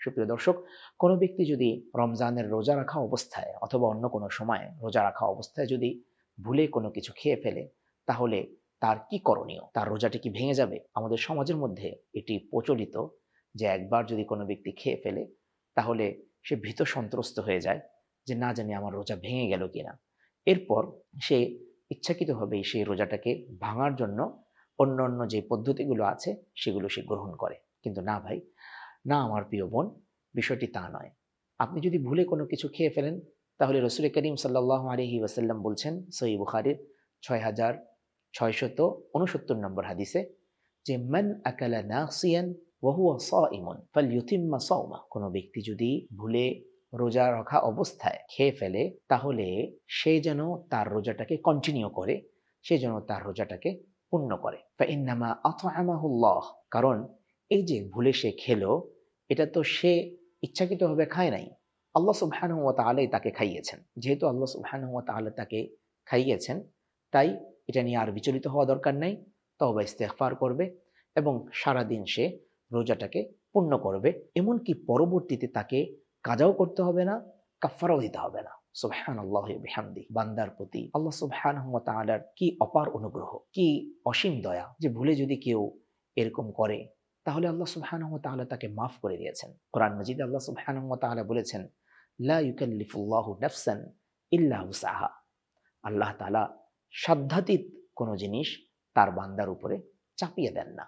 সুপ্রিয় দর্শক, কোনো ব্যক্তি যদি রমজানের রোজা রাখা অবস্থায় অথবা অন্য কোনো সময় রোজা রাখা অবস্থায় যদি ভুলে কোনো কিছু খেয়ে ফেলে, তাহলে তার কি করণীয়? তার রোজাটি কি ভেঙে যাবে? আমাদের সমাজের মধ্যে এটি প্রচলিত যে একবার যদি কোনো ব্যক্তি খেয়ে ফেলে, তাহলে সে ভীত সন্ত্রস্ত হয়ে যায় যে না জানি আমার রোজা ভেঙে গেল কিনা। এরপর সে ইচ্ছাকৃতভাবেই সেই রোজাটাকে ভাঙার জন্য অন্য যে পদ্ধতিগুলো আছে সেগুলো সে গ্রহণ করে। কিন্তু না ভাই, না আমার প্রিয় বোন, বিষয়টি তা নয়। আপনি যদি ভুলে কোনো কিছু খেয়ে ফেলেন, তাহলে রসুল করিম সাল্লাল্লাহু আলাইহি ওয়াসাল্লাম বলছেন সহিহ বুখারীর ৬৬৬৯ নম্বর হাদিসে যে মান আকালা নাসিয়ান ওয়া হুয়া সাইমুন ফালইউতিম্মা সাওমা। কোনো ব্যক্তি যদি ভুলে রোজা রাখা অবস্থায় খেয়ে ফেলে, তাহলে সে যেন তার রোজাটাকে কন্টিনিউ করে, সে যেন তার রোজাটাকে পূর্ণ করে। ফাইন্নামা আতআমাহুল্লাহ, কারণ এই যে ভুলে সে খেলো, এটা তো সে ইচ্ছাকৃতভাবে খায় নাই। আল্লাহ সুবহানাহু ওয়া তাআলাই তাকে খাইয়েছেন। যেহেতু আল্লাহ সুবহানাহু ওয়া তাআলা তাকে খাইয়েছেন, তাই এটা নিয়ে আর বিচলিত হওয়া দরকার নাই। তওবা ইস্তেগফার করবে এবং সারাদিন সে রোজাটাকে পূর্ণ করবে। এমনকি পরবর্তীতে তাকে কাজাও করতে হবে না, কাফফারাও দিতে হবে না। সুবহানাল্লাহি ওয়া বিহামদিহি। বান্দার প্রতি আল্লাহ সুবহানাহু ওয়া তাআলার কি অপার অনুগ্রহ, কি অসীম দয়া যে ভুলে যদি কেউ এরকম করে, তাহলে আল্লাহ সুবহানাহু ওয়া তাআলা তাকে মাফ করে দিয়েছেন। কোরআন মাজিদে আল্লাহ সুবহানাহু ওয়া তাআলা বলেছেন, লা ইউকাল্লিফুল্লাহু নাফসান ইল্লা উসআহা। আল্লাহ তাআলা সাধ্যাতীত কোনো জিনিস তার বান্দার উপরে চাপিয়ে দেন না।